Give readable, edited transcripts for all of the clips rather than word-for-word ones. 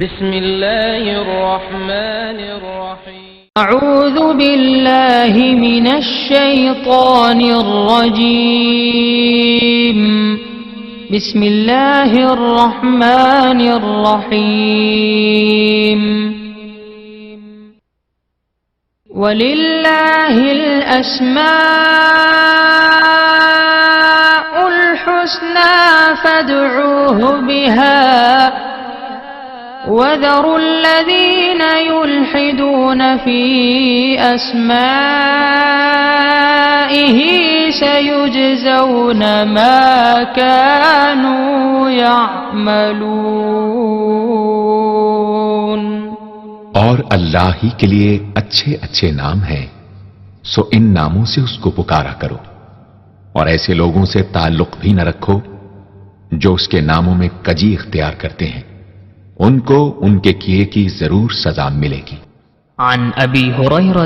بسم الله الرحمن الرحيم أعوذ بالله من الشيطان الرجيم بسم الله الرحمن الرحيم ولله الأسماء الحسنى فادعوه بها وذروا الذين يلحدون في أسمائه سيجزون ما كانوا يعملون۔ اور اللہ ہی کے لیے اچھے اچھے نام ہیں، سو ان ناموں سے اس کو پکارا کرو، اور ایسے لوگوں سے تعلق بھی نہ رکھو جو اس کے ناموں میں کجی اختیار کرتے ہیں، ان کو ان کے کیے کی ضرور سزا ملے گی۔ عن ابی ہریرہ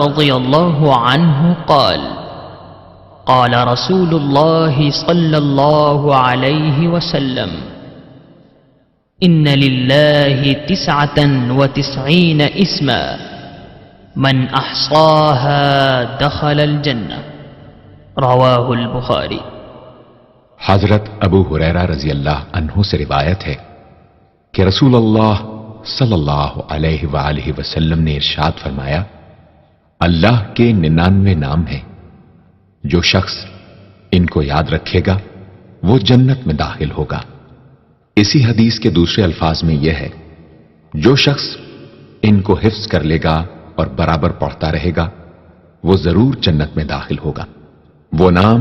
رضی اللہ عنہ قال قال رسول اللہ صلی اللہ علیہ وسلم ان للہ 99 اسما من احصاها دخل الجنہ، رواہ البخاری۔ حضرت ابو ہریرہ رضی اللہ عنہ سے روایت ہے کہ رسول اللہ صلی اللہ علیہ وآلہ وسلم نے ارشاد فرمایا، اللہ کے 99 نام ہیں، جو شخص ان کو یاد رکھے گا وہ جنت میں داخل ہوگا۔ اسی حدیث کے دوسرے الفاظ میں یہ ہے، جو شخص ان کو حفظ کر لے گا اور برابر پڑھتا رہے گا وہ ضرور جنت میں داخل ہوگا۔ وہ نام،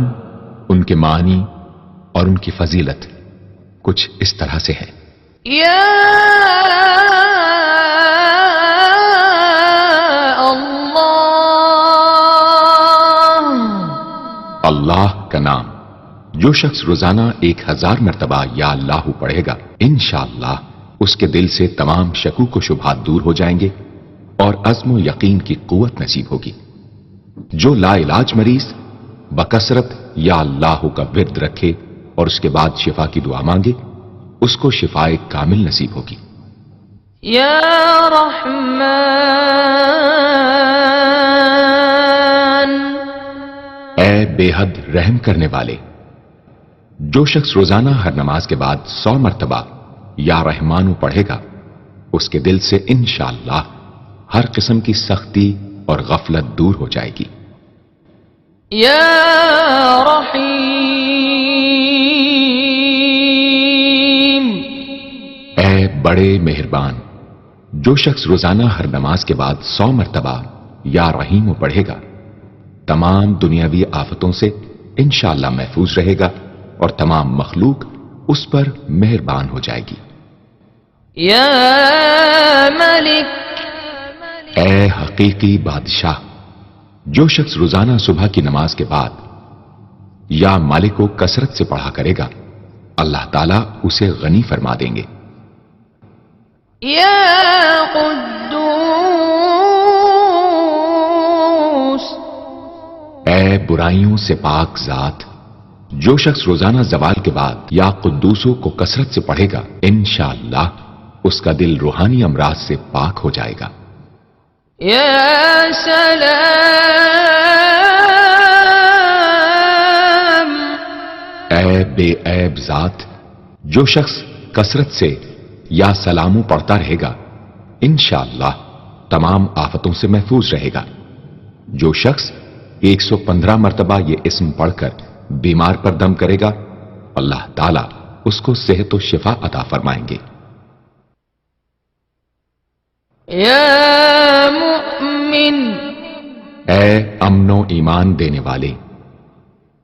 ان کے معنی اور ان کی فضیلت کچھ اس طرح سے ہے۔ یا اللہ، اللہ کا نام جو شخص روزانہ 1000 مرتبہ یا اللہ پڑھے گا، انشاءاللہ اس کے دل سے تمام شکوک و شبہات دور ہو جائیں گے اور عزم و یقین کی قوت نصیب ہوگی۔ جو لا علاج مریض بکثرت یا اللہ کا ورد رکھے اور اس کے بعد شفا کی دعا مانگے، اس کو شفائے کامل نصیب ہوگی۔ یا رحمان، اے بے حد رحم کرنے والے، جو شخص روزانہ ہر نماز کے بعد 100 مرتبہ یا رحمانو پڑھے گا، اس کے دل سے انشاءاللہ ہر قسم کی سختی اور غفلت دور ہو جائے گی۔ یا رحیم، اے بڑے مہربان، جو شخص روزانہ ہر نماز کے بعد 100 مرتبہ یا رحیم پڑھے گا، تمام دنیاوی آفتوں سے انشاءاللہ محفوظ رہے گا اور تمام مخلوق اس پر مہربان ہو جائے گی۔ یا ملک، اے حقیقی بادشاہ، جو شخص روزانہ صبح کی نماز کے بعد یا مالک کو کثرت سے پڑھا کرے گا، اللہ تعالیٰ اسے غنی فرما دیں گے۔ یا قدوس، اے برائیوں سے پاک ذات، جو شخص روزانہ زوال کے بعد یا قدوسوں کو کثرت سے پڑھے گا، انشاءاللہ اس کا دل روحانی امراض سے پاک ہو جائے گا۔ یا سلام، اے بے عیب ذات، جو شخص کثرت سے یا سلاموں پڑھتا رہے گا، انشاءاللہ تمام آفتوں سے محفوظ رہے گا۔ جو شخص 115 مرتبہ یہ اسم پڑھ کر بیمار پر دم کرے گا، اللہ تعالیٰ اس کو صحت و شفا عطا فرمائیں گے۔ یا مؤمن، اے امن و ایمان دینے والے،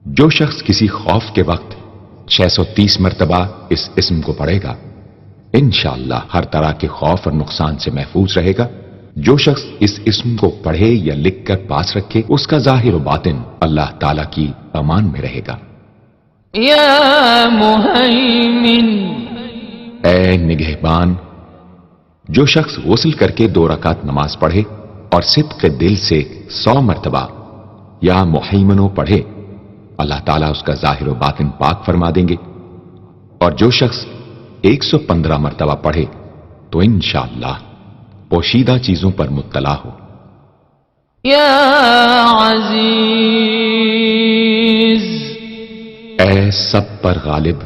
جو شخص کسی خوف کے وقت 630 مرتبہ اس اسم کو پڑھے گا، انشاءاللہ ہر طرح کے خوف اور نقصان سے محفوظ رہے گا۔ جو شخص اس اسم کو پڑھے یا لکھ کر پاس رکھے، اس کا ظاہر و باطن اللہ تعالیٰ کی امان میں رہے گا۔ یا مہیمن، اے نگہبان، جو شخص غسل کر کے 2 رکعت نماز پڑھے اور صدق دل سے 100 مرتبہ یا محیمنو پڑھے، اللہ تعالیٰ اس کا ظاہر و باطن پاک فرما دیں گے۔ اور جو شخص 115 مرتبہ پڑھے تو انشاءاللہ پوشیدہ چیزوں پر مطلع ہو۔ یا عزیز، اے سب پر غالب،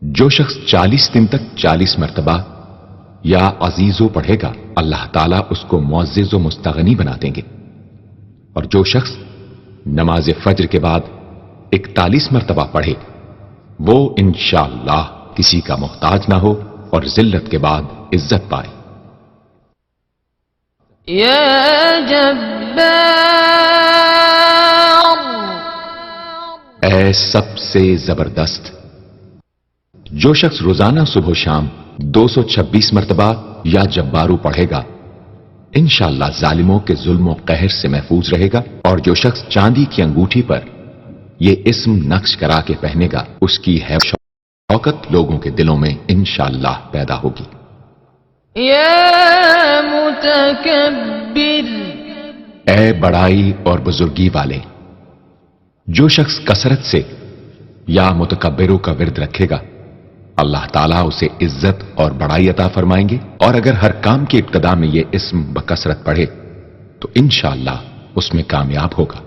جو شخص 40 دن تک 40 مرتبہ یا عزیزو پڑھے گا اللہ تعالیٰ اس کو معزز و مستغنی بنا دیں گے، اور جو شخص نماز فجر کے بعد 41 مرتبہ پڑھے وہ انشاءاللہ کسی کا محتاج نہ ہو اور ذلت کے بعد عزت پائے۔ یا جبار، اے سب سے زبردست، جو شخص روزانہ صبح و شام 226 مرتبہ یا جبارو پڑھے گا انشاءاللہ ظالموں کے ظلم و قہر سے محفوظ رہے گا، اور جو شخص چاندی کی انگوٹھی پر یہ اسم نقش کرا کے پہنے گا اس کی شوکت لوگوں کے دلوں میں انشاءاللہ پیدا ہوگی۔ یا متکبر، اے بڑائی اور بزرگی والے، جو شخص کثرت سے یا متکبروں کا ورد رکھے گا اللہ تعالیٰ اسے عزت اور بڑائی عطا فرمائیں گے، اور اگر ہر کام کی ابتدا میں یہ اسم بکثرت پڑھے تو انشاءاللہ اس میں کامیاب ہوگا۔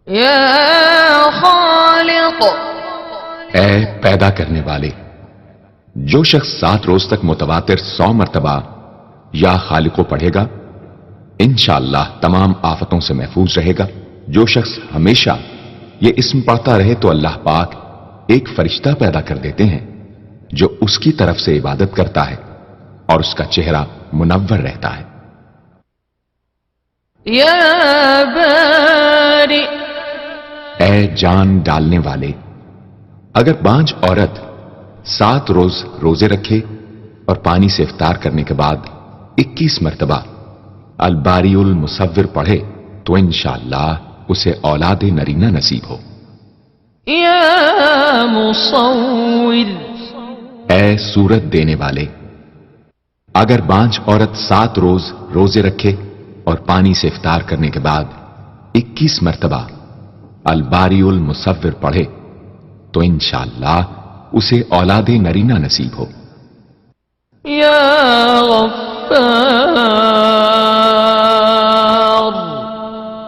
یا خالق، اے پیدا کرنے والے، جو شخص 7 روز تک متواتر 100 مرتبہ یا خالقو پڑھے گا انشاءاللہ تمام آفتوں سے محفوظ رہے گا۔ جو شخص ہمیشہ یہ اسم پڑھتا رہے تو اللہ پاک ایک فرشتہ پیدا کر دیتے ہیں جو اس کی طرف سے عبادت کرتا ہے اور اس کا چہرہ منور رہتا ہے۔ یا باری، اے جان ڈالنے والے، اگر بانجھ عورت 7 روز روزے رکھے اور پانی سے افطار کرنے کے بعد 21 مرتبہ الباری المصور پڑھے تو انشاءاللہ اسے اولاد نرینہ نصیب ہو۔ یا مصور، اے صورت دینے والے، اگر بانجھ عورت 7 روز روزے رکھے اور پانی سے افطار کرنے کے بعد 21 مرتبہ الباری المصور پڑھے تو انشاءاللہ اسے اولاد نرینہ نصیب ہو۔ یا غفار،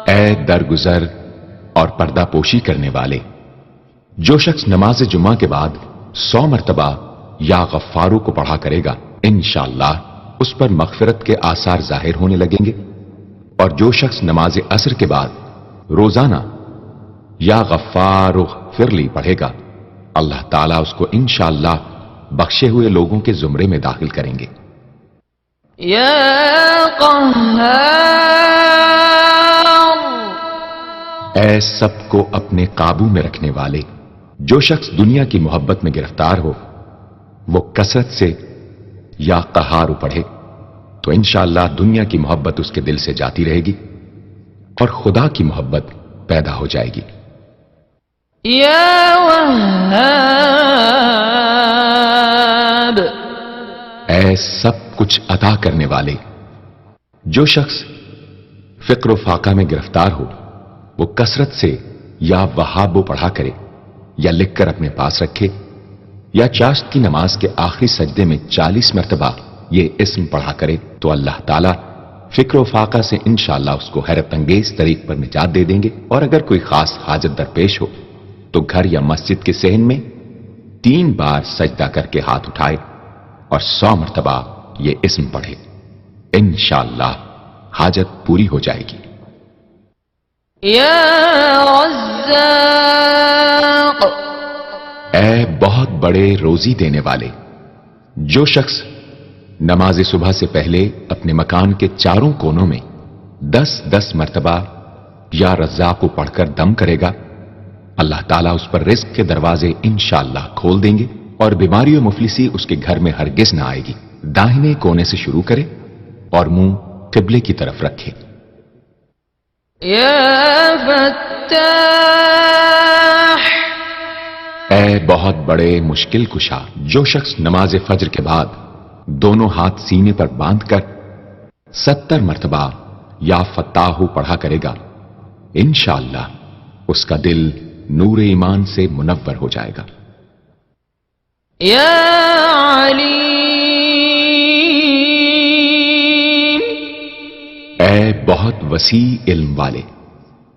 اے درگزر اور پردہ پوشی کرنے والے، جو شخص نماز جمعہ کے بعد 100 مرتبہ یا غفارو کو پڑھا کرے گا انشاءاللہ اس پر مغفرت کے آثار ظاہر ہونے لگیں گے، اور جو شخص نماز عصر کے بعد روزانہ یا غفار فرلی پڑھے گا اللہ تعالیٰ اس کو انشاءاللہ بخشے ہوئے لوگوں کے زمرے میں داخل کریں گے۔ یا قہار، اے سب کو اپنے قابو میں رکھنے والے، جو شخص دنیا کی محبت میں گرفتار ہو وہ کثرت سے یا قہار پڑھے تو انشاءاللہ دنیا کی محبت اس کے دل سے جاتی رہے گی اور خدا کی محبت پیدا ہو جائے گی۔ یا وہاب، اے سب کچھ عطا کرنے والے، جو شخص فقر و فاقہ میں گرفتار ہو وہ کثرت سے یا وہابو پڑھا کرے یا لکھ کر اپنے پاس رکھے، یا چاشت کی نماز کے آخری سجدے میں 40 مرتبہ یہ اسم پڑھا کرے تو اللہ تعالیٰ فکر و فاقہ سے انشاءاللہ اس کو حیرت انگیز طریق پر نجات دے دیں گے، اور اگر کوئی خاص حاجت درپیش ہو تو گھر یا مسجد کے صحن میں 3 بار سجدہ کر کے ہاتھ اٹھائے اور 100 مرتبہ یہ اسم پڑھے، انشاءاللہ حاجت پوری ہو جائے گی۔ یا رزاق، اے بہت بڑے روزی دینے والے، جو شخص نماز صبح سے پہلے اپنے مکان کے چاروں کونوں میں 10-10 مرتبہ یا رزاق کو پڑھ کر دم کرے گا اللہ تعالیٰ اس پر رزق کے دروازے انشاءاللہ کھول دیں گے اور بیماری و مفلسی اس کے گھر میں ہرگز نہ آئے گی۔ داہنے کونے سے شروع کرے اور منہ قبلے کی طرف رکھے۔ یا فتاح، اے بہت بڑے مشکل کشا، جو شخص نماز فجر کے بعد دونوں ہاتھ سینے پر باندھ کر 70 مرتبہ یا فتاحو پڑھا کرے گا انشاءاللہ اس کا دل نور ایمان سے منور ہو جائے گا۔ یا علیم، بہت وسیع علم والے،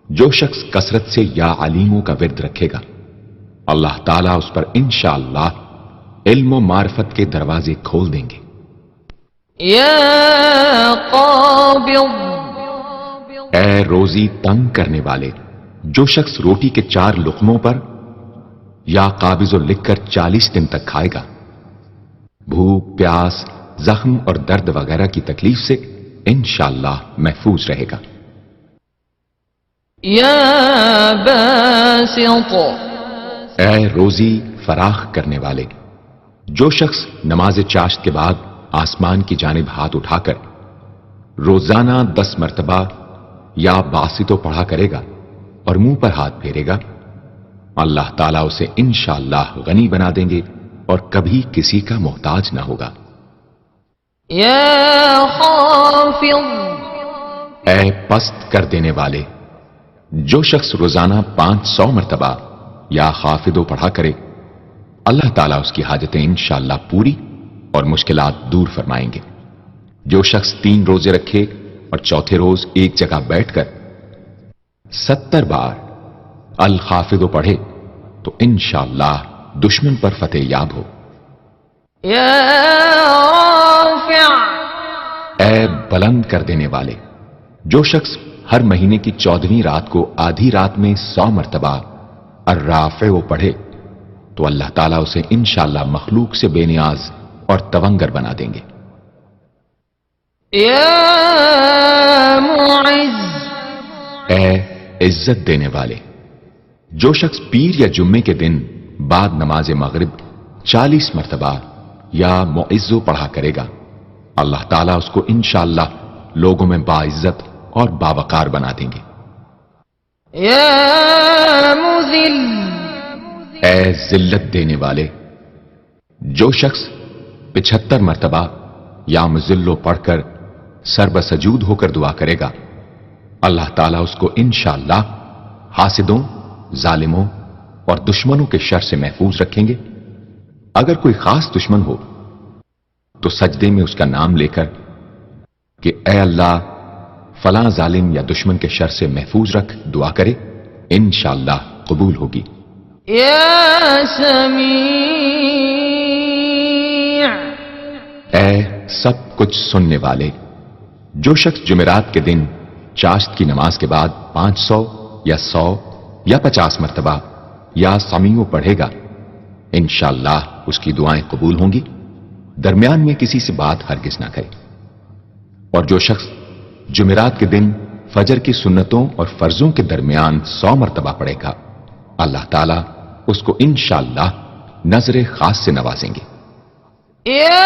جو شخص کثرت سے یا علیموں کا ورد رکھے گا، اللہ تعالیٰ اس پر انشاءاللہ علم و معرفت کے دروازے کھول دیں گے۔ یا قابض، اے روزی تنگ کرنے والے، جو شخص روٹی کے 4 لقموں پر یا قابض و لکھ کر 40 دن تک کھائے گا، بھوک، پیاس، زخم اور درد وغیرہ کی تکلیف سے انشاءاللہ محفوظ رہے گا۔ یا باسط، اے روزی فراخ کرنے والے، جو شخص نماز چاشت کے بعد آسمان کی جانب ہاتھ اٹھا کر روزانہ 10 مرتبہ یا باسطو پڑھا کرے گا اور منہ پر ہاتھ پھیرے گا، اللہ تعالیٰ اسے انشاءاللہ غنی بنا دیں گے اور کبھی کسی کا محتاج نہ ہوگا۔ یا خافض، اے پست کر دینے والے، جو شخص روزانہ 500 مرتبہ یا خافضو پڑھا کرے، اللہ تعالیٰ اس کی حاجتیں انشاءاللہ پوری اور مشکلات دور فرمائیں گے۔ جو شخص 3 روزے رکھے اور چوتھے روز ایک جگہ بیٹھ کر 70 بار الخافضو پڑھے تو انشاءاللہ دشمن پر فتح یاب ہو۔ یا رافع، اے بلند کر دینے والے، جو شخص ہر مہینے کی 14ویں رات کو آدھی رات میں 100 مرتبہ الرافع پڑھے تو اللہ تعالیٰ اسے انشاءاللہ مخلوق سے بے نیاز اور تونگر بنا دیں گے۔ یا معز، اے عزت دینے والے، جو شخص پیر یا جمعے کے دن بعد نماز مغرب 40 مرتبہ یا معزو پڑھا کرے گا، اللہ تعالیٰ اس کو انشاءاللہ لوگوں میں باعزت اور باوقار بنا دیں گے۔ یا مذل، اے ذلت دینے والے، جو شخص 75 مرتبہ یا مذلو پڑھ کر سر بسجود ہو کر دعا کرے گا، اللہ تعالیٰ اس کو انشاءاللہ حاسدوں، ظالموں اور دشمنوں کے شر سے محفوظ رکھیں گے۔ اگر کوئی خاص دشمن ہو تو سجدے میں اس کا نام لے کر کہ اے اللہ فلاں ظالم یا دشمن کے شر سے محفوظ رکھ دعا کرے، انشاءاللہ قبول ہوگی۔ یا سمیع، اے سب کچھ سننے والے، جو شخص جمعرات کے دن چاشت کی نماز کے بعد 500 یا 100 یا 50 مرتبہ یا سمیع پڑھے گا، انشاءاللہ اس کی دعائیں قبول ہوں گی، درمیان میں کسی سے بات ہرگز نہ کرے۔ اور جو شخص جمعرات کے دن فجر کی سنتوں اور فرضوں کے درمیان 100 مرتبہ پڑھے گا، اللہ تعالیٰ اس کو انشاءاللہ نظر خاص سے نوازیں گے۔ یا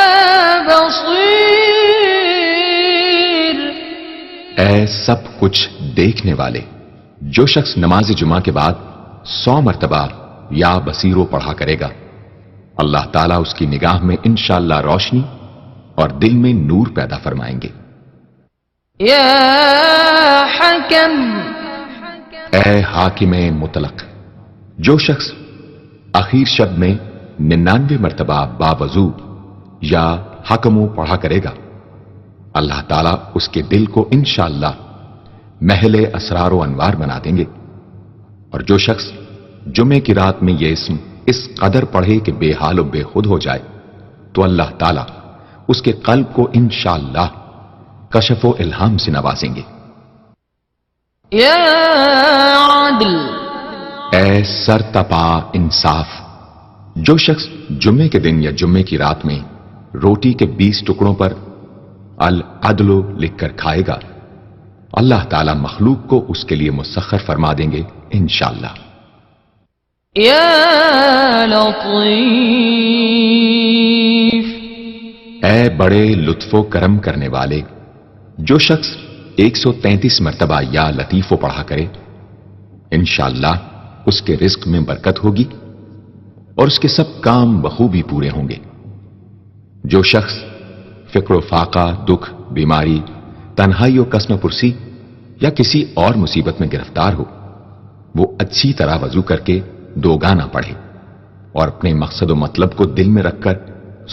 بصیر، اے سب کچھ دیکھنے والے، جو شخص نماز جمعہ کے بعد 100 مرتبہ یا بصیرو پڑھا کرے گا، اللہ تعالیٰ اس کی نگاہ میں انشاءاللہ روشنی اور دل میں نور پیدا فرمائیں گے۔ یا حکم، اے حاکم مطلق، جو شخص آخر شب میں 99 مرتبہ باوضو یا حکمو پڑھا کرے گا، اللہ تعالیٰ اس کے دل کو انشاءاللہ محل اسرار و انوار بنا دیں گے۔ اور جو شخص جمعے کی رات میں یہ اسم اس قدر پڑھے کہ بے حال و بے خود ہو جائے تو اللہ تعالیٰ اس کے قلب کو انشاءاللہ کشف و الہام سے نوازیں گے۔ یا عدل، اے سر تپا انصاف، جو شخص جمعے کے دن یا جمعے کی رات میں روٹی کے 20 ٹکڑوں پر العدل لکھ کر کھائے گا، اللہ تعالیٰ مخلوق کو اس کے لیے مسخر فرما دیں گے انشاءاللہ۔ یا لطیف، اے بڑے لطف و کرم کرنے والے، جو شخص 133 مرتبہ یا لطیفو پڑھا کرے، انشاءاللہ اس کے رزق میں برکت ہوگی اور اس کے سب کام بخوبی پورے ہوں گے۔ جو شخص فقر و فاقہ، دکھ، بیماری، تنہائی و کسم پرسی یا کسی اور مصیبت میں گرفتار ہو، وہ اچھی طرح وضو کر کے 2 گانا پڑھے اور اپنے مقصد و مطلب کو دل میں رکھ کر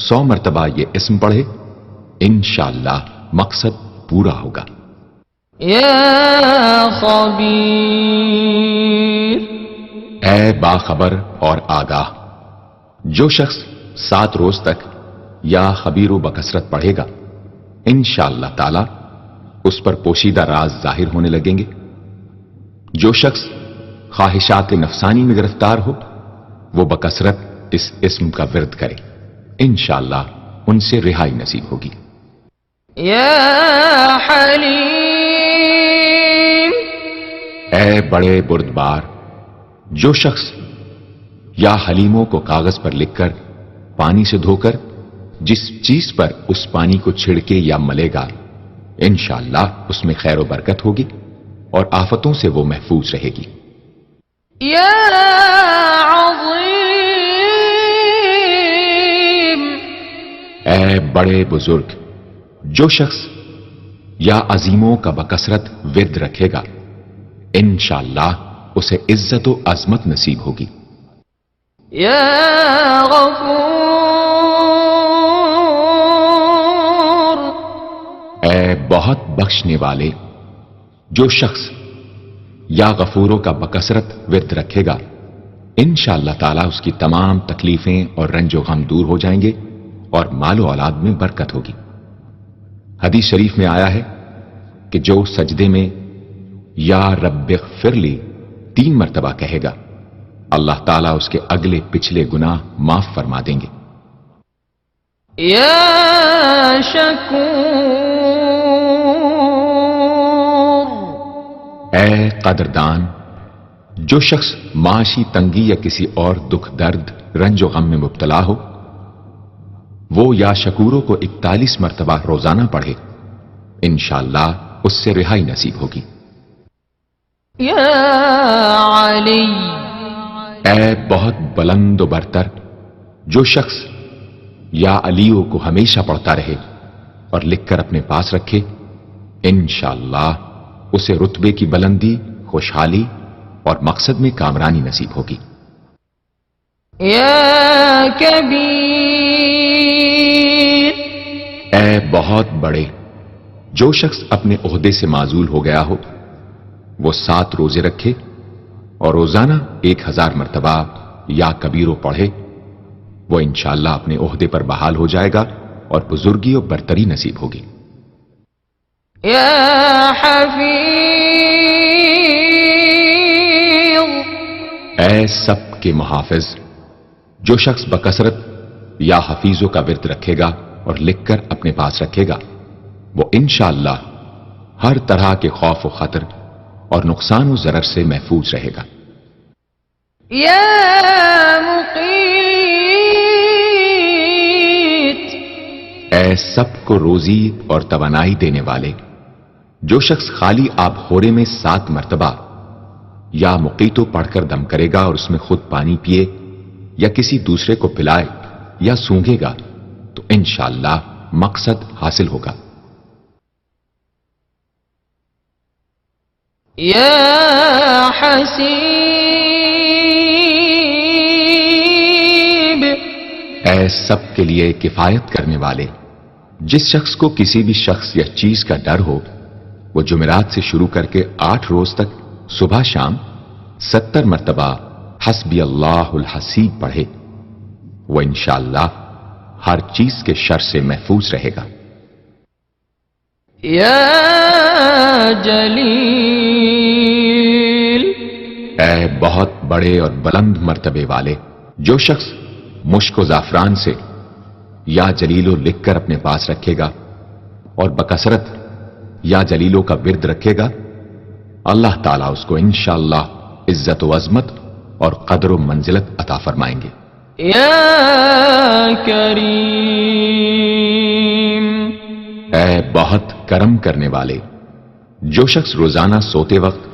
100 مرتبہ یہ اسم پڑھے، انشاءاللہ مقصد پورا ہوگا۔ يا خبير اے باخبر اور آگاہ، جو شخص 7 روز تک یا خبیر و بکثرت پڑھے گا انشاءاللہ تعالی اس پر پوشیدہ راز ظاہر ہونے لگیں گے۔ جو شخص خواہشات نفسانی میں گرفتار ہو وہ بکثرت اس اسم کا ورد کرے، انشاءاللہ ان سے رہائی نصیب ہوگی۔ يا حليم اے بڑے بردبار، جو شخص یا حلیموں کو کاغذ پر لکھ کر پانی سے دھو کر جس چیز پر اس پانی کو چھڑکے یا ملے گا انشاءاللہ اس میں خیر و برکت ہوگی اور آفتوں سے وہ محفوظ رہے گی۔ يا عظيم اے بڑے بزرگ، جو شخص یا عظیموں کا بکثرت ورد رکھے گا انشاءاللہ اسے عزت و عظمت نصیب ہوگی۔ يا غفور اے بہت بخشنے والے، جو شخص یا غفوروں کا بکثرت ورد رکھے گا انشاءاللہ تعالیٰ اس کی تمام تکلیفیں اور رنج و غم دور ہو جائیں گے اور مال و اولاد میں برکت ہوگی۔ حدیث شریف میں آیا ہے کہ جو سجدے میں یا رب اغفر لی 3 مرتبہ کہے گا اللہ تعالیٰ اس کے اگلے پچھلے گناہ معاف فرما دیں گے۔ يا شكور اے قدردان، جو شخص معاشی تنگی یا کسی اور دکھ درد رنج و غم میں مبتلا ہو وہ یا شکوروں کو 41 مرتبہ روزانہ پڑھے انشاءاللہ اس سے رہائی نصیب ہوگی۔ يا علي اے بہت بلند و برتر، جو شخص یا علیوں کو ہمیشہ پڑھتا رہے اور لکھ کر اپنے پاس رکھے انشاءاللہ اسے رتبے کی بلندی، خوشحالی اور مقصد میں کامرانی نصیب ہوگی۔ يا كبير اے بہت بڑے، جو شخص اپنے عہدے سے معزول ہو گیا ہو وہ 7 روزے رکھے اور روزانہ 1000 مرتبہ یا کبیرو پڑھے وہ انشاءاللہ اپنے عہدے پر بحال ہو جائے گا اور بزرگی اور برتری نصیب ہوگی۔ يا حفيظ اے سب کے محافظ، جو شخص بکثرت یا حفیظوں کا ورد رکھے گا اور لکھ کر اپنے پاس رکھے گا وہ انشاءاللہ ہر طرح کے خوف و خطر اور نقصان و ضرر سے محفوظ رہے گا۔ يا مقيت اے سب کو روزی اور توانائی دینے والے، جو شخص خالی آب خورے میں 7 مرتبہ یا مقیتو پڑھ کر دم کرے گا اور اس میں خود پانی پیے یا کسی دوسرے کو پلائے یا سونگے گا تو انشاءاللہ مقصد حاصل ہوگا۔ يا حسيب اے سب کے لیے کفایت کرنے والے، جس شخص کو کسی بھی شخص یا چیز کا ڈر ہو وہ جمعرات سے شروع کر کے 8 روز تک صبح شام 70 مرتبہ حسبی اللہ الحسیب پڑھے وہ انشاءاللہ ہر چیز کے شر سے محفوظ رہے گا۔ يا جليل اے بہت بڑے اور بلند مرتبے والے، جو شخص مشک و زعفران سے یا جلیلو لکھ کر اپنے پاس رکھے گا اور بکثرت یا جلیلوں کا ورد رکھے گا اللہ تعالیٰ اس کو انشاءاللہ عزت و عظمت اور قدر و منزلت عطا فرمائیں گے۔ يا كريم اے بہت کرم کرنے والے، جو شخص روزانہ سوتے وقت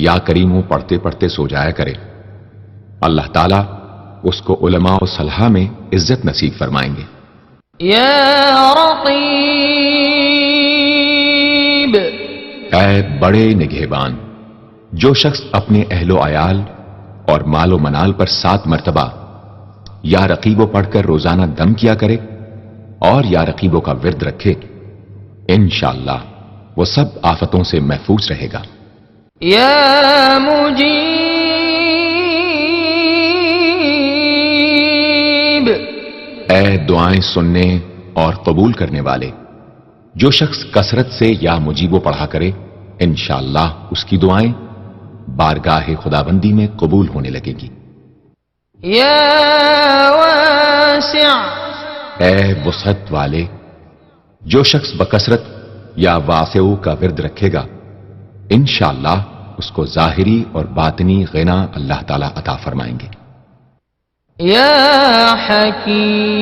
یا کریموں پڑھتے پڑھتے سو جایا کرے اللہ تعالیٰ اس کو علماء و صلحاء میں عزت نصیب فرمائیں گے۔ يا رقيب اے بڑے نگہبان، جو شخص اپنے اہل و عیال اور مال و منال پر 7 مرتبہ یا رقیبوں پڑھ کر روزانہ دم کیا کرے اور یا رقیبوں کا ورد رکھے انشاءاللہ وہ سب آفتوں سے محفوظ رہے گا۔ یا مجیب، اے دعائیں سننے اور قبول کرنے والے، جو شخص کثرت سے یا مجیبو پڑھا کرے انشاءاللہ اس کی دعائیں بارگاہ خداوندی میں قبول ہونے لگیں گی۔ یا واسع، اے وسعت والے، جو شخص بکثرت یا واسعو کا ورد رکھے گا انشاءاللہ اس کو ظاہری اور باطنی غنا اللہ تعالی عطا فرمائیں گے۔ یا حکیم،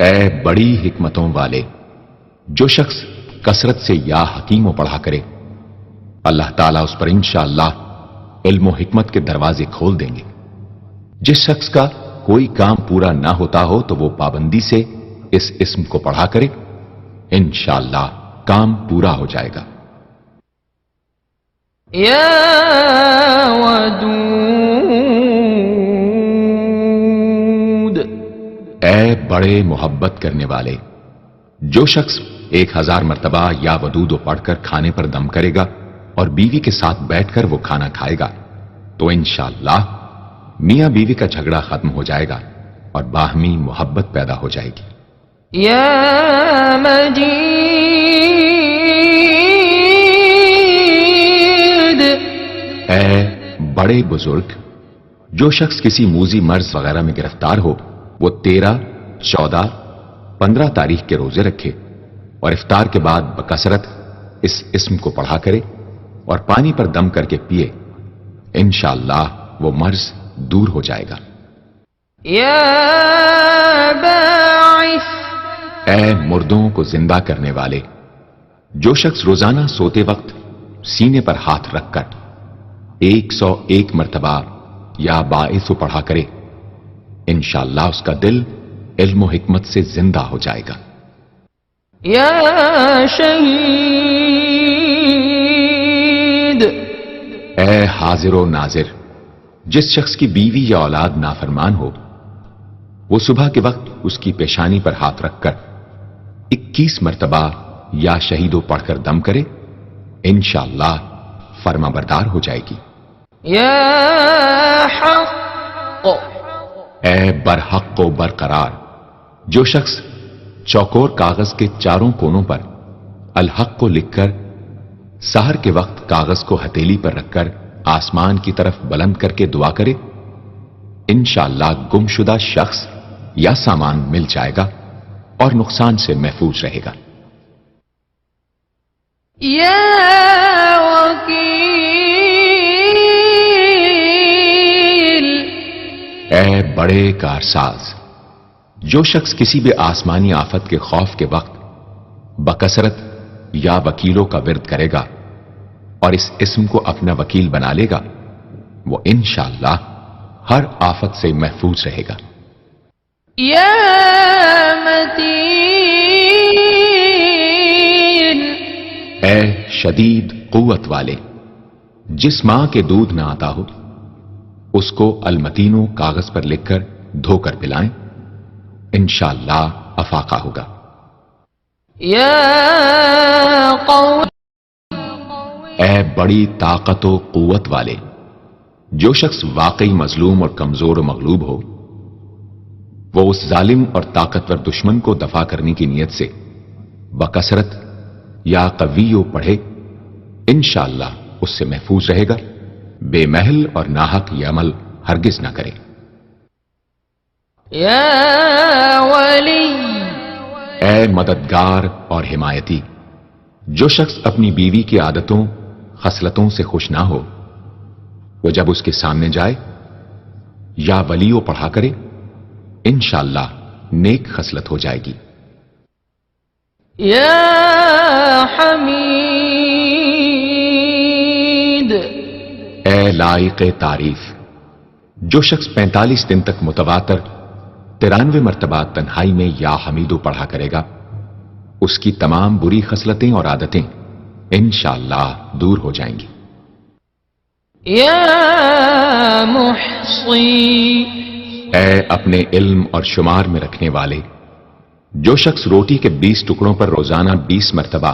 اے بڑی حکمتوں والے، جو شخص کثرت سے یا حکیمو پڑھا کرے اللہ تعالیٰ اس پر انشاءاللہ علم و حکمت کے دروازے کھول دیں گے۔ جس شخص کا کوئی کام پورا نہ ہوتا ہو تو وہ پابندی سے اس اسم کو پڑھا کرے انشاءاللہ کام پورا ہو جائے گا۔ یا ودود، اے بڑے محبت کرنے والے، جو شخص 1000 مرتبہ یا ودود پڑھ کر کھانے پر دم کرے گا اور بیوی کے ساتھ بیٹھ کر وہ کھانا کھائے گا تو انشاءاللہ میاں بیوی کا جھگڑا ختم ہو جائے گا اور باہمی محبت پیدا ہو جائے گی۔ یا مجید، اے بڑے بزرگ، جو شخص کسی موذی مرض وغیرہ میں گرفتار ہو وہ 13، 14، 15 تاریخ کے روزے رکھے اور افطار کے بعد بکثرت اس اسم کو پڑھا کرے اور پانی پر دم کر کے پیے انشاءاللہ وہ مرض دور ہو جائے گا۔ یا باعث، اے مردوں کو زندہ کرنے والے، جو شخص روزانہ سوتے وقت سینے پر ہاتھ رکھ کر 101 مرتبہ یا باعث پڑھا کرے انشاءاللہ اس کا دل علم و حکمت سے زندہ ہو جائے گا۔ یا شہید، اے حاضر و ناظر، جس شخص کی بیوی یا اولاد نافرمان ہو وہ صبح کے وقت اس کی پیشانی پر ہاتھ رکھ کر 21 مرتبہ یا شہیدو پڑھ کر دم کرے انشاءاللہ فرما بردار ہو جائے گی۔ یا حق، اے برحق و برقرار، جو شخص چوکور کاغذ کے چاروں کونوں پر الحق کو لکھ کر سحر کے وقت کاغذ کو ہتھیلی پر رکھ کر آسمان کی طرف بلند کر کے دعا کرے انشاءاللہ گم شدہ شخص یا سامان مل جائے گا اور نقصان سے محفوظ رہے گا۔ یا وکیل، اے بڑے کارساز، جو شخص کسی بھی آسمانی آفت کے خوف کے وقت بکثرت یا وکیلوں کا ورد کرے گا اور اس اسم کو اپنا وکیل بنا لے گا وہ انشاءاللہ ہر آفت سے محفوظ رہے گا۔ یا متین، اے شدید قوت والے، جس ماں کے دودھ نہ آتا ہو اس کو المتینو کاغذ پر لکھ کر دھو کر پلائیں انشاءاللہ افاقہ ہوگا۔ یا قوی، اے بڑی طاقت و قوت والے، جو شخص واقعی مظلوم اور کمزور و مغلوب ہو وہ اس ظالم اور طاقتور دشمن کو دفاع کرنے کی نیت سے بکثرت یا قویو پڑھے انشاءاللہ اس سے محفوظ رہے گا، بے محل اور ناحق یہ عمل ہرگز نہ کرے۔ یا ولی، اے مددگار اور حمایتی، جو شخص اپنی بیوی کی عادتوں خصلتوں سے خوش نہ ہو وہ جب اس کے سامنے جائے یا ولیو پڑھا کرے انشاءاللہ نیک خصلت ہو جائے گی۔ یا حمید، اے لائق تعریف، جو شخص 45 دن تک متواتر 93 مرتبہ تنہائی میں یا حمیدو پڑھا کرے گا اس کی تمام بری خصلتیں اور عادتیں انشاءاللہ دور ہو جائیں گی۔ یا محصی، اے اپنے علم اور شمار میں رکھنے والے، جو شخص روٹی کے 20 ٹکڑوں پر روزانہ 20 مرتبہ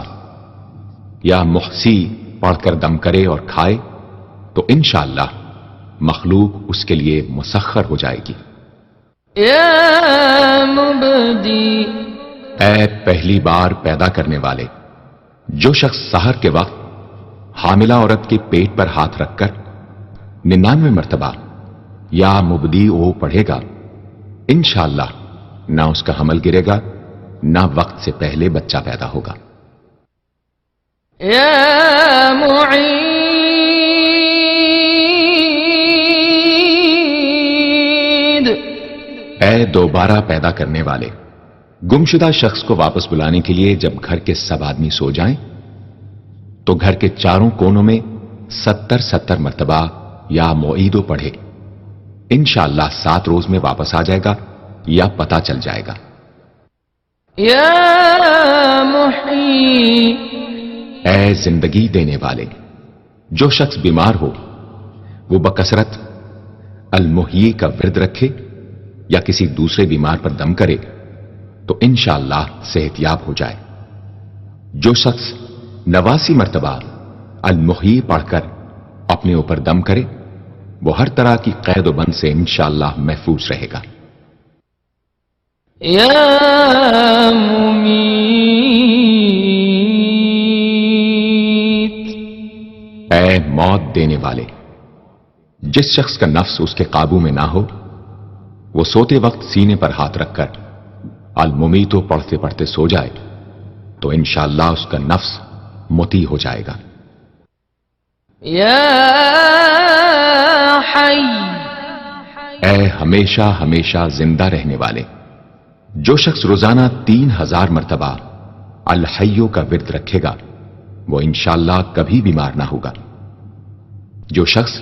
یا محسی پڑھ کر دم کرے اور کھائے تو انشاءاللہ مخلوق اس کے لیے مسخر ہو جائے گی۔ یا مبدی، اے پہلی بار پیدا کرنے والے، جو شخص سحر کے وقت حاملہ عورت کے پیٹ پر ہاتھ رکھ کر 99 مرتبہ یا مبدی او پڑھے گا، انشاءاللہ نہ اس کا حمل گرے گا نہ وقت سے پہلے بچہ پیدا ہوگا۔ یا معید، اے دوبارہ پیدا کرنے والے، گمشدہ شخص کو واپس بلانے کے لیے جب گھر کے سب آدمی سو جائیں تو گھر کے چاروں کونوں میں 70 مرتبہ یا معیدو پڑھے، انشاءاللہ 7 روز میں واپس آ جائے گا یا پتہ چل جائے گا۔ یا محیی، اے زندگی دینے والے، جو شخص بیمار ہو وہ بکثرت المحیی کا ورد رکھے یا کسی دوسرے بیمار پر دم کرے تو انشاءاللہ صحت یاب ہو جائے۔ جو شخص 89 مرتبہ المحیی پڑھ کر اپنے اوپر دم کرے وہ ہر طرح کی قید و بند سے انشاءاللہ محفوظ رہے گا۔ یا ممیت، اے موت دینے والے، جس شخص کا نفس اس کے قابو میں نہ ہو وہ سوتے وقت سینے پر ہاتھ رکھ کر الممیتو پڑھتے پڑھتے سو جائے تو انشاءاللہ اس کا نفس مطیع ہو جائے گا۔ یا حی، اے ہمیشہ ہمیشہ زندہ رہنے والے، جو شخص روزانہ 3000 مرتبہ الحیو کا ورد رکھے گا وہ انشاءاللہ کبھی بیمار نہ ہوگا۔ جو شخص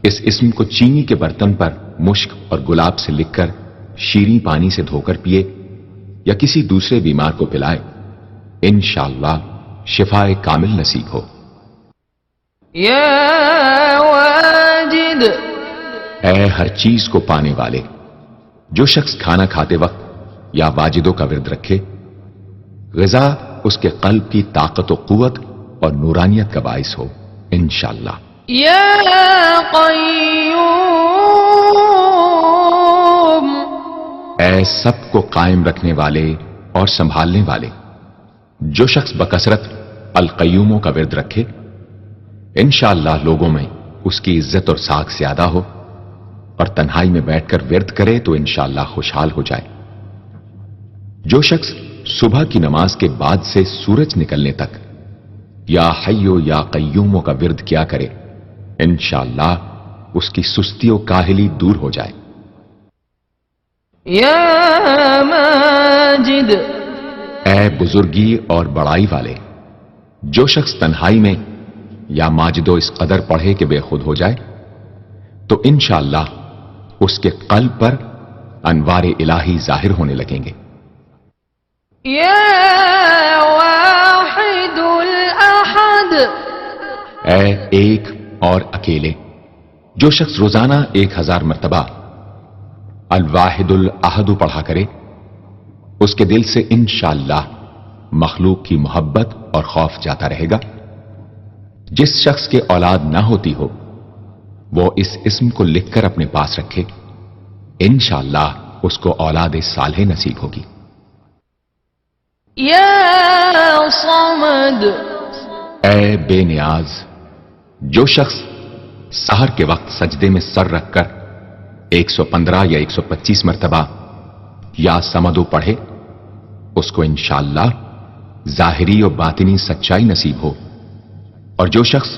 اس اسم کو چینی کے برتن پر مشک اور گلاب سے لکھ کر شیریں پانی سے دھو کر پیے یا کسی دوسرے بیمار کو پلائے انشاءاللہ شفائے کامل نصیب ہو۔ یا واجد، اے ہر چیز کو پانے والے، جو شخص کھانا کھاتے وقت یا واجدوں کا ورد رکھے غذا اس کے قلب کی طاقت و قوت اور نورانیت کا باعث ہو انشاءاللہ۔ یا قیوم، اے سب کو قائم رکھنے والے اور سنبھالنے والے، جو شخص بکثرت القیوموں کا ورد رکھے انشاءاللہ لوگوں میں اس کی عزت اور ساکھ زیادہ ہو اور تنہائی میں بیٹھ کر ورد کرے تو انشاءاللہ خوشحال ہو جائے۔ جو شخص صبح کی نماز کے بعد سے سورج نکلنے تک یا حیو یا قیوموں کا ورد کیا کرے انشاءاللہ اس کی سستی و کاہلی دور ہو جائے۔ یا ماجد، اے بزرگی اور بڑائی والے، جو شخص تنہائی میں یا ماجدو اس قدر پڑھے کہ بے خود ہو جائے تو انشاءاللہ اس کے قلب پر انوار الہی ظاہر ہونے لگیں گے۔ یا واحد الاحد، اے ایک اور اکیلے، جو شخص روزانہ 1000 مرتبہ الواحد الاحد پڑھا کرے اس کے دل سے انشاءاللہ مخلوق کی محبت اور خوف جاتا رہے گا۔ جس شخص کے اولاد نہ ہوتی ہو وہ اس اسم کو لکھ کر اپنے پاس رکھے انشاءاللہ اس کو اولاد صالح نصیب ہوگی۔ یا صمد، اے بے نیاز، جو شخص سحر کے وقت سجدے میں سر رکھ کر 115 یا 125 مرتبہ یا سمدو پڑھے اس کو انشاءاللہ ظاہری و باطنی سچائی نصیب ہو، اور جو شخص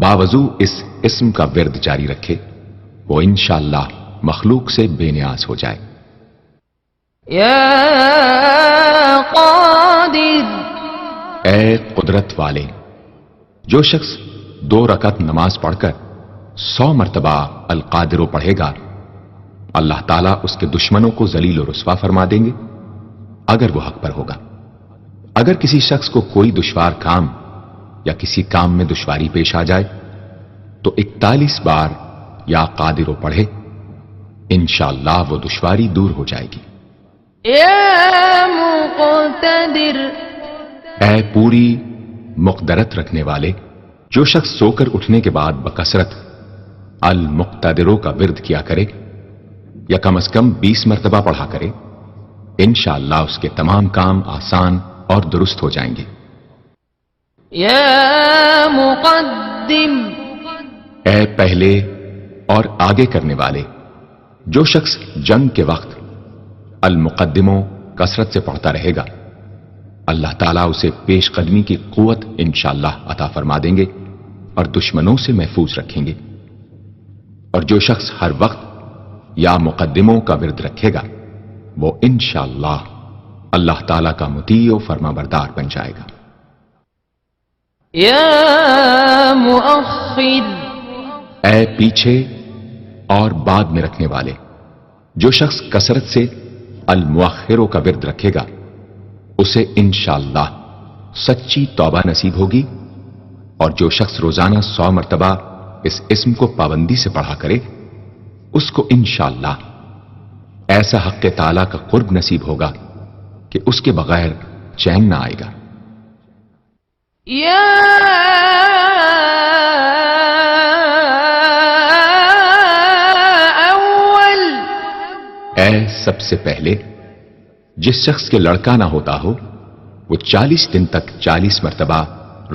باوضو اس اسم کا ورد جاری رکھے وہ انشاءاللہ مخلوق سے بے نیاز ہو جائے۔ یا قادر، اے قدرت والے، جو شخص 2 رکعت نماز پڑھ کر 100 مرتبہ القادر پڑھے گا اللہ تعالیٰ اس کے دشمنوں کو ذلیل و رسوا فرما دیں گے اگر وہ حق پر ہوگا۔ اگر کسی شخص کو کوئی دشوار کام یا کسی کام میں دشواری پیش آ جائے تو 41 بار یا قادر پڑھے انشاءاللہ وہ دشواری دور ہو جائے گی۔ یا مقتدر اے پوری مقدرت رکھنے والے، جو شخص سو کر اٹھنے کے بعد بکثرت المقتدروں کا ورد کیا کرے یا کم از کم 20 مرتبہ پڑھا کرے، انشاءاللہ اس کے تمام کام آسان اور درست ہو جائیں گے۔ یا مقدم اے پہلے اور آگے کرنے والے، جو شخص جنگ کے وقت المقدموں کثرت سے پڑھتا رہے گا، اللہ تعالیٰ اسے پیش قدمی کی قوت انشاءاللہ عطا فرما دیں گے اور دشمنوں سے محفوظ رکھیں گے۔ اور جو شخص ہر وقت یا مقدموں کا ورد رکھے گا، وہ انشاءاللہ اللہ تعالیٰ کا مطیع و فرما بردار بن جائے گا۔ یا مؤخر اے پیچھے اور بعد میں رکھنے والے، جو شخص کثرت سے المؤخروں کا ورد رکھے گا، اسے انشاءاللہ سچی توبہ نصیب ہوگی، اور جو شخص روزانہ 100 مرتبہ اس اسم کو پابندی سے پڑھا کرے، اس کو انشاءاللہ ایسا حق تعالیٰ کا قرب نصیب ہوگا کہ اس کے بغیر چین نہ آئے گا۔ یا اول اے سب سے پہلے، جس شخص کے لڑکا نہ ہوتا ہو، وہ 40 دن تک 40 مرتبہ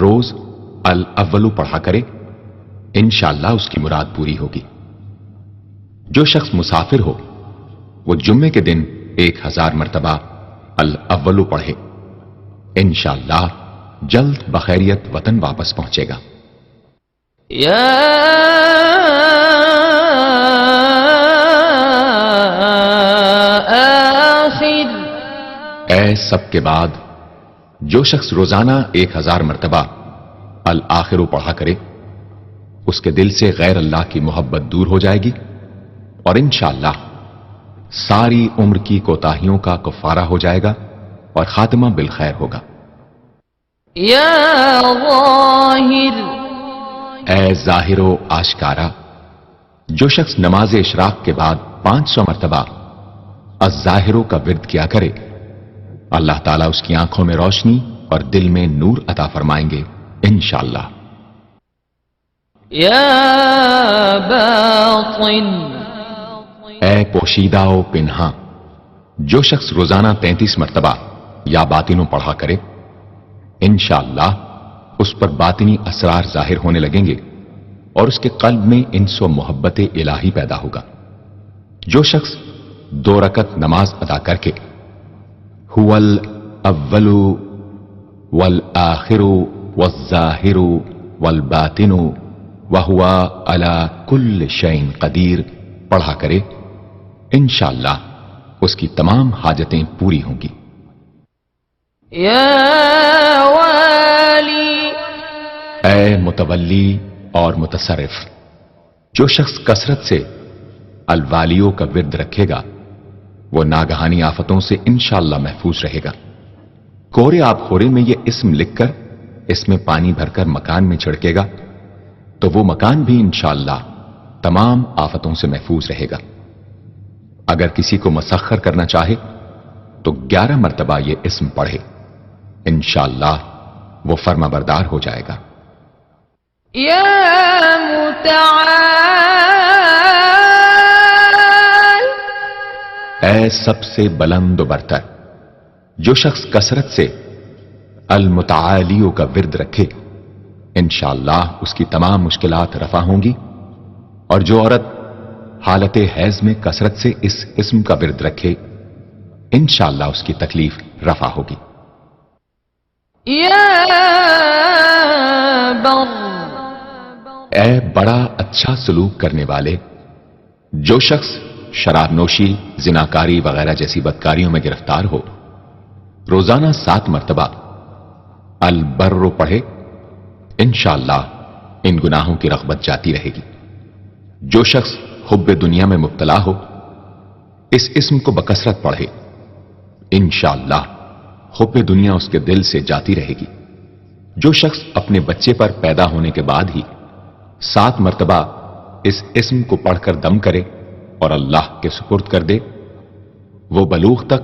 روز الاولو پڑھا کرے، انشاءاللہ اس کی مراد پوری ہوگی۔ جو شخص مسافر ہو، وہ جمعے کے دن 1000 مرتبہ الاولو پڑھے، انشاءاللہ جلد بخیریت وطن واپس پہنچے گا۔ یا آخر اے سب کے بعد، جو شخص روزانہ 1000 مرتبہ الآخرو پڑھا کرے، اس کے دل سے غیر اللہ کی محبت دور ہو جائے گی، اور انشاءاللہ ساری عمر کی کوتاہیوں کا کفارہ ہو جائے گا اور خاتمہ بالخیر ہوگا۔ یا ظاہر اے ظاہر و آشکارا، جو شخص نماز اشراق کے بعد 500 مرتبہ الظاہروں کا ورد کیا کرے، اللہ تعالیٰ اس کی آنکھوں میں روشنی اور دل میں نور عطا فرمائیں گے انشاءاللہ۔ یا باطن اے پوشیدہ و پنہاں، جو شخص روزانہ 33 مرتبہ یا باطنوں پڑھا کرے، انشاءاللہ اس پر باطنی اسرار ظاہر ہونے لگیں گے اور اس کے قلب میں انس و محبت الہی پیدا ہوگا۔ جو شخص 2 رکعت نماز ادا کر کے هو الاول والآخر والظاہر والباطن وهو على كل شيء قدیر پڑھا کرے، انشاءاللہ اس کی تمام حاجتیں پوری ہوں گی۔ یا والی اے متولی اور متصرف، جو شخص کثرت سے الوالیوں کا ورد رکھے گا، وہ ناگہانی آفتوں سے انشاءاللہ محفوظ رہے گا۔ کورے آب خورے میں یہ اسم لکھ کر اس میں پانی بھر کر مکان میں چھڑکے گا تو وہ مکان بھی انشاءاللہ تمام آفتوں سے محفوظ رہے گا۔ اگر کسی کو مسخر کرنا چاہے تو 11 مرتبہ یہ اسم پڑھے، انشاءاللہ وہ فرما بردار ہو جائے گا۔ یا متعال اے سب سے بلند و برتر، جو شخص کثرت سے المتعالیوں کا ورد رکھے، انشاءاللہ اس کی تمام مشکلات رفع ہوں گی، اور جو عورت حالت حیض میں کثرت سے اس اسم کا ورد رکھے، انشاءاللہ اس کی تکلیف رفع ہوگی۔ یا بر اے بڑا اچھا سلوک کرنے والے، جو شخص شراب نوشی، زناکاری وغیرہ جیسی بدکاریوں میں گرفتار ہو، روزانہ 7 مرتبہ البر پڑھے، انشاءاللہ ان گناہوں کی رغبت جاتی رہے گی۔ جو شخص حب دنیا میں مبتلا ہو، اس اسم کو بکثرت پڑھے، انشاءاللہ حب دنیا اس کے دل سے جاتی رہے گی۔ جو شخص اپنے بچے پر پیدا ہونے کے بعد ہی 7 مرتبہ اس اسم کو پڑھ کر دم کرے اور اللہ کے سپرد کر دے، وہ بلوغ تک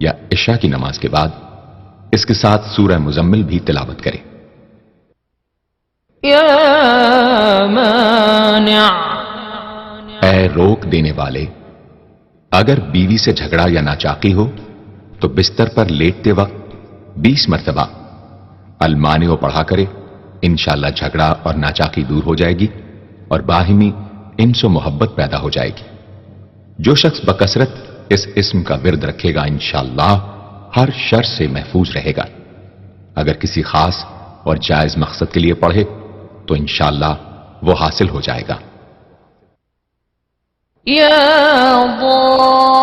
یا عشاء کی نماز کے بعد اس کے ساتھ سورہ مزمل بھی تلاوت کرے۔ یا مانع، اے روک دینے والے، اگر بیوی سے جھگڑا یا ناچاقی ہو تو بستر پر لیٹتے وقت 20 مرتبہ المانع پڑھا کرے، انشاءاللہ جھگڑا اور ناچاقی دور ہو جائے گی اور باہمی انس و محبت پیدا ہو جائے گی۔ جو شخص بکثرت اس اسم کا ورد رکھے گا انشاءاللہ ہر شر سے محفوظ رہے گا۔ اگر کسی خاص اور جائز مقصد کے لیے پڑھے تو انشاءاللہ وہ حاصل ہو جائے گا۔ یا ضار،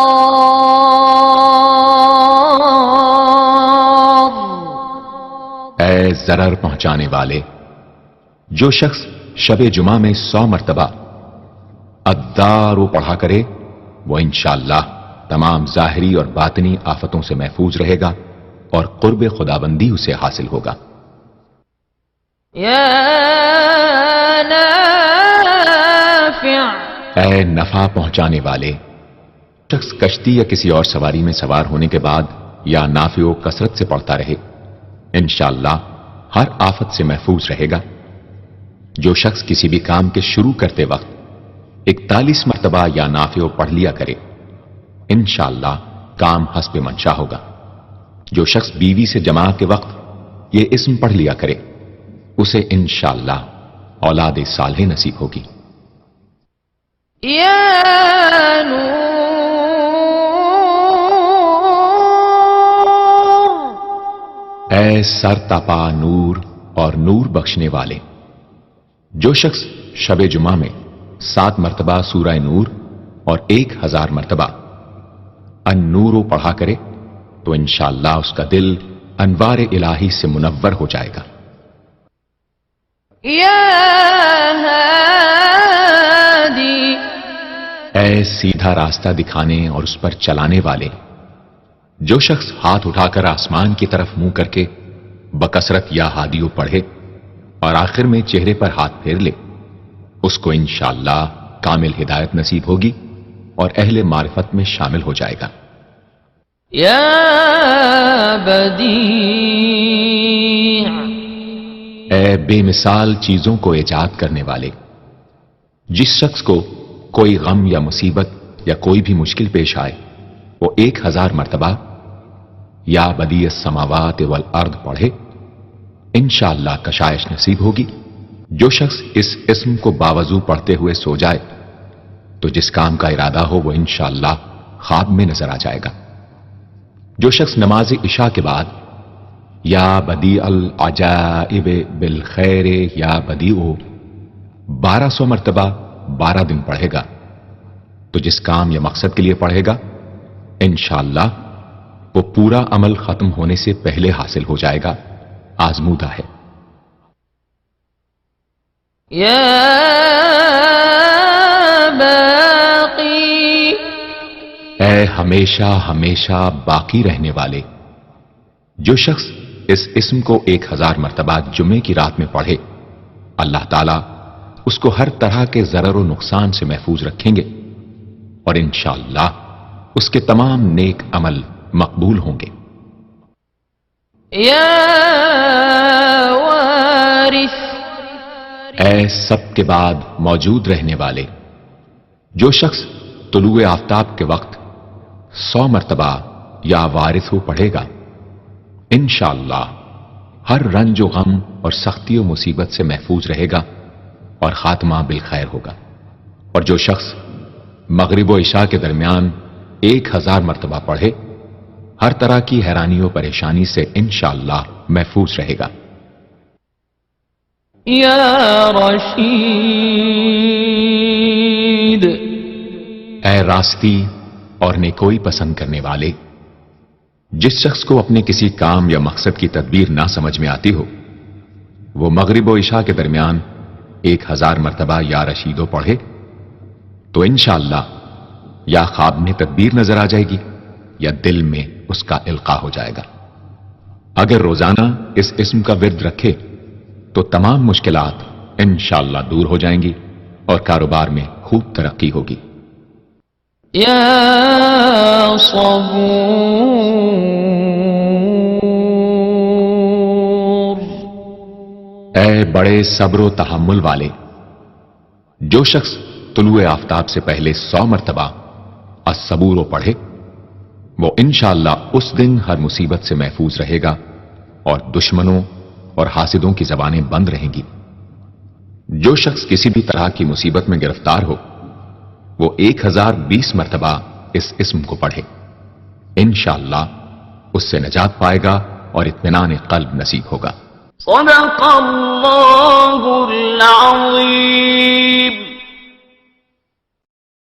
اے ضرر پہنچانے والے، جو شخص شب جمعہ میں 100 مرتبہ الدار پڑھا کرے وہ انشاءاللہ تمام ظاہری اور باطنی آفتوں سے محفوظ رہے گا اور قرب خدابندی اسے حاصل ہوگا۔ یا نافع، اے نفع پہنچانے والے، شخص کشتی یا کسی اور سواری میں سوار ہونے کے بعد یا نافع و کثرت سے پڑھتا رہے انشاءاللہ ہر آفت سے محفوظ رہے گا۔ جو شخص کسی بھی کام کے شروع کرتے وقت 41 مرتبہ یا نافع پڑھ لیا کرے انشاءاللہ کام حسب منشا ہوگا۔ جو شخص بیوی سے جماع کے وقت یہ اسم پڑھ لیا کرے اسے انشاءاللہ اولاد صالح نصیب ہوگی۔ یا نور، اے سر تپا نور اور نور بخشنے والے، جو شخص شب جمعہ میں 7 مرتبہ سورہ نور اور 1000 مرتبہ النور پڑھا کرے تو انشاءاللہ اس کا دل انوار الہی سے منور ہو جائے گا۔ یا ہادی، اے سیدھا راستہ دکھانے اور اس پر چلانے والے، جو شخص ہاتھ اٹھا کر آسمان کی طرف منہ کر کے بکثرت یا ہادیو پڑھے اور آخر میں چہرے پر ہاتھ پھیر لے اس کو انشاءاللہ کامل ہدایت نصیب ہوگی اور اہل معرفت میں شامل ہو جائے گا۔ یا بدیع، اے بے مثال چیزوں کو ایجاد کرنے والے، جس شخص کو کوئی غم یا مصیبت یا کوئی بھی مشکل پیش آئے وہ 1000 مرتبہ یا بدیع السماوات والارض پڑھے انشاءاللہ کشائش نصیب ہوگی۔ جو شخص اس اسم کو باوضو پڑھتے ہوئے سو جائے تو جس کام کا ارادہ ہو وہ انشاءاللہ خواب میں نظر آ جائے گا۔ جو شخص نماز عشاء کے بعد یا بدیع العجائب بالخیر یا بدیع 1200 مرتبہ 12 دن پڑھے گا تو جس کام یا مقصد کے لیے پڑھے گا انشاءاللہ وہ پورا عمل ختم ہونے سے پہلے حاصل ہو جائے گا، آزمودہ ہے۔ یا باقی، اے ہمیشہ ہمیشہ باقی رہنے والے، جو شخص اس اسم کو 1000 مرتبہ جمعے کی رات میں پڑھے اللہ تعالیٰ اس کو ہر طرح کے ضرر و نقصان سے محفوظ رکھیں گے اور انشاءاللہ اس کے تمام نیک عمل مقبول ہوں گے۔ یا وارث، اے سب کے بعد موجود رہنے والے، جو شخص طلوع آفتاب کے وقت 100 مرتبہ یا وارث پڑھے گا انشاءاللہ ہر رنج و غم اور سختی و مصیبت سے محفوظ رہے گا اور خاتمہ بالخیر ہوگا۔ اور جو شخص مغرب و عشاء کے درمیان 1000 مرتبہ پڑھے ہر طرح کی حیرانی و پریشانی سے انشاءاللہ محفوظ رہے گا۔ یا رشید، اے راستی اور نیکوئی پسند کرنے والے، جس شخص کو اپنے کسی کام یا مقصد کی تدبیر نہ سمجھ میں آتی ہو وہ مغرب و عشاء کے درمیان 1000 مرتبہ یا رشیدو پڑھے تو انشاءاللہ یا خواب میں تدبیر نظر آ جائے گی یا دل میں اس کا القاء ہو جائے گا۔ اگر روزانہ اس اسم کا ورد رکھے تو تمام مشکلات انشاءاللہ دور ہو جائیں گی اور کاروبار میں خوب ترقی ہوگی۔ يا صبور. اے بڑے صبر و تحمل والے، جو شخص طلوع آفتاب سے پہلے 100 مرتبہ الصبور پڑھے وہ انشاءاللہ اس دن ہر مصیبت سے محفوظ رہے گا اور دشمنوں اور حاسدوں کی زبانیں بند رہیں گی. جو شخص کسی بھی طرح کی مصیبت میں گرفتار ہو وہ 1020 مرتبہ اس اسم کو پڑھے، انشاءاللہ اس سے نجات پائے گا اور اطمینان قلب نصیب ہوگا. صدق اللہ العظیم.